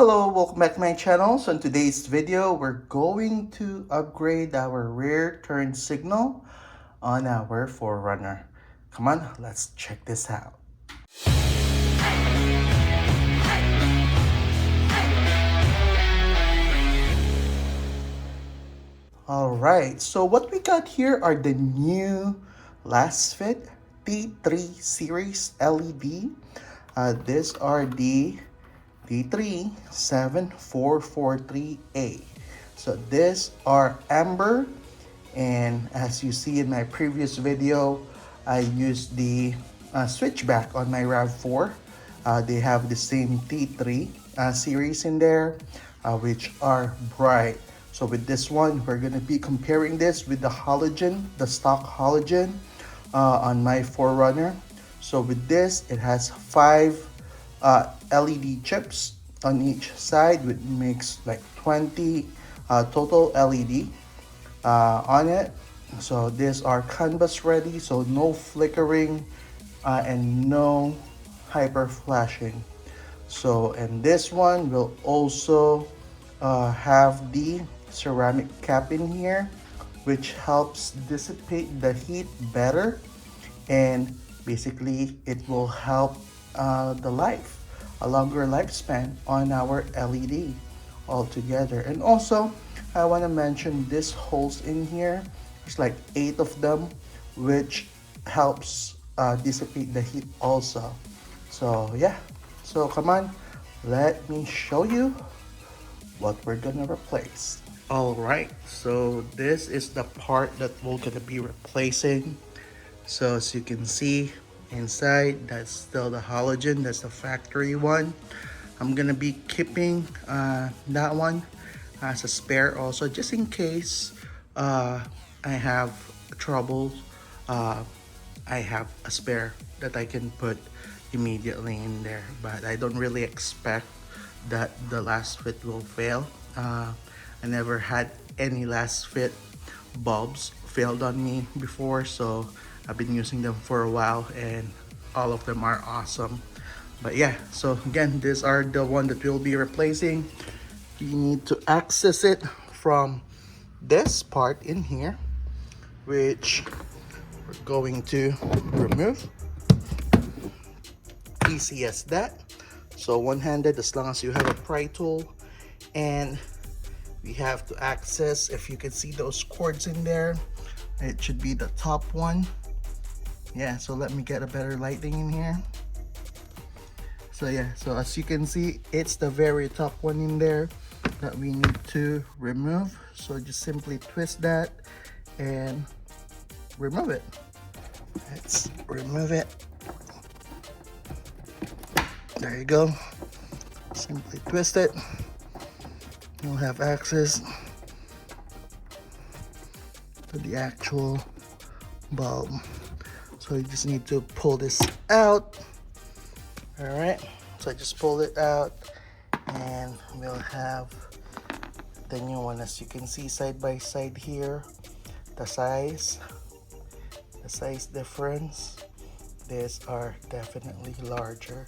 Hello, welcome back to my channel. So in today's video, we're going to upgrade our rear turn signal on our 4Runner. Come on, let's check this out. Alright, so what we got here are the new Lasfit T3 series LED. These are the D37443A. So these are amber, and as you see in my previous video, I used the switchback on my RAV4. They have the same T3 series in there, which are bright. So with this one, we're gonna be comparing this with the halogen, the stock halogen on my 4Runner. So with this, it has 5 LED chips on each side, which makes like 20 total LED on it. So these are canvas ready, so no flickering and no hyper flashing. So, and this one will also have the ceramic cap in here, which helps dissipate the heat better, and basically it will help the life, a longer lifespan on our LED altogether. And also I want to mention this holes in here. There's like 8 of them, which helps dissipate the heat also. So yeah, so come on, let me show you what we're gonna replace. All right, so this is the part that we're gonna be replacing. So as you can see inside, that's still the halogen, that's the factory one. I'm gonna be keeping that one as a spare also, just in case I have trouble. I have a spare that I can put immediately in there, but I don't really expect that the Lasfit will fail. I never had any Lasfit bulbs failed on me before, so I've been using them for a while and all of them are awesome. But yeah, so again, these are the one that we'll be replacing. You need to access it from this part in here, which we're going to remove. Easy as that. So one-handed, as long as you have a pry tool. And we have to access, if you can see those cords in there, it should be the top one. Yeah, so let me get a better lighting in here. So yeah, so as you can see, it's the very top one in there that we need to remove. So just simply twist that and remove it. Let's remove it. There you go. Simply twist it. You'll have access to the actual bulb. So you just need to pull this out. All right, so I just pulled it out and we'll have the new one. As you can see side by side here, the size difference, these are definitely larger.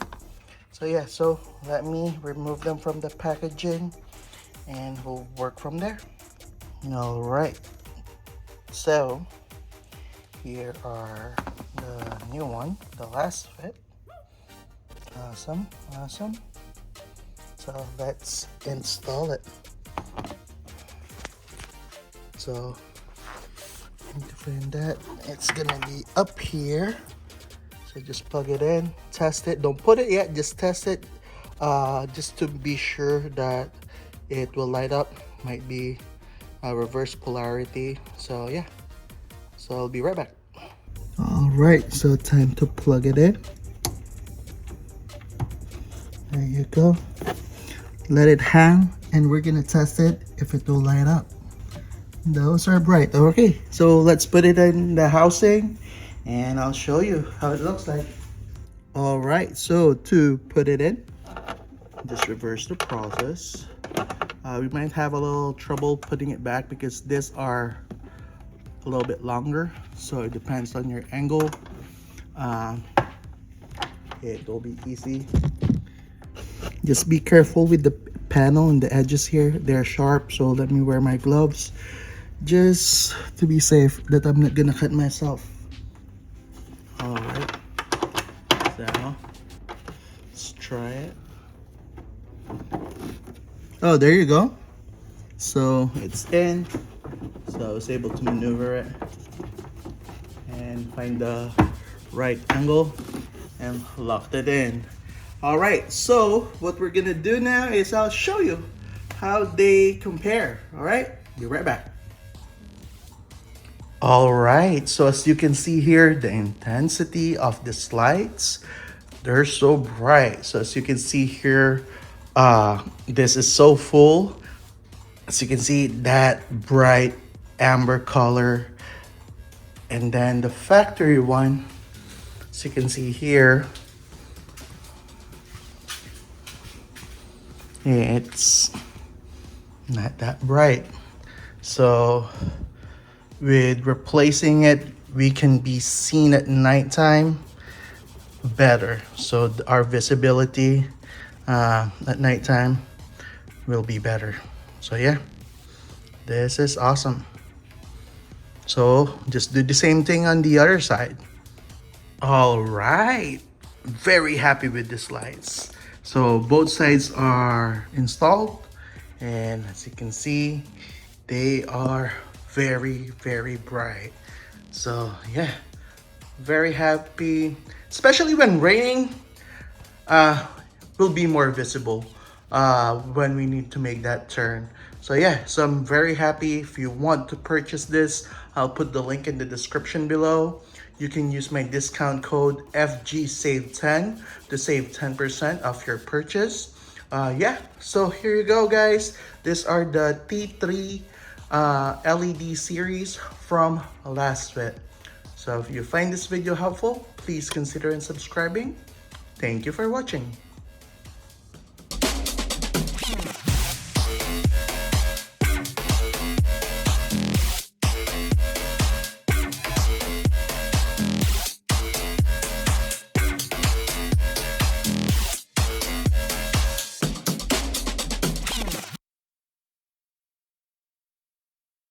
So yeah, so let me remove them from the packaging and we'll work from there. All right, so here are the new one, the Lasfit. Awesome. So let's install it. So I need to find that. It's gonna be up here. So just plug it in, test it. Don't put it yet, just test it, just to be sure that it will light up. Might be a reverse polarity. So yeah, so I'll be right back. All right, so time to plug it in. There you go. Let it hang and we're gonna test it if it will light up. Those are bright. Okay, so let's put it in the housing and I'll show you how it looks like. All right, so to put it in, just reverse the process. We might have a little trouble putting it back because these are a little bit longer, so it depends on your angle. It will be easy. Just be careful with the panel and the edges here, they're sharp, so let me wear my gloves just to be safe that I'm not gonna cut myself. All right, so let's try it. Oh, there you go. So it's in, so I was able to maneuver it and find the right angle and locked it in. All right, so what we're gonna do now is I'll show you how they compare. All right, be right back. All right, so as you can see here, the intensity of the lights, they're so bright. So as you can see here, this is so full. As you can see, that bright amber color, and then the factory one, as you can see here, it's not that bright. So with replacing it, we can be seen at nighttime better. So our visibility at nighttime will be better. So yeah, this is awesome. So just do the same thing on the other side. All right, very happy with these lights. So both sides are installed, and as you can see, they are very bright. So yeah, very happy, especially when raining. Will be more visible when we need to make that turn. So yeah, so I'm very happy. If you want to purchase this, I'll put the link in the description below. You can use my discount code FGSAVE10 to save 10% off your purchase. Yeah, so here you go, guys. These are the T3 LED series from Lasfit. So if you find this video helpful, please consider subscribing. Thank you for watching.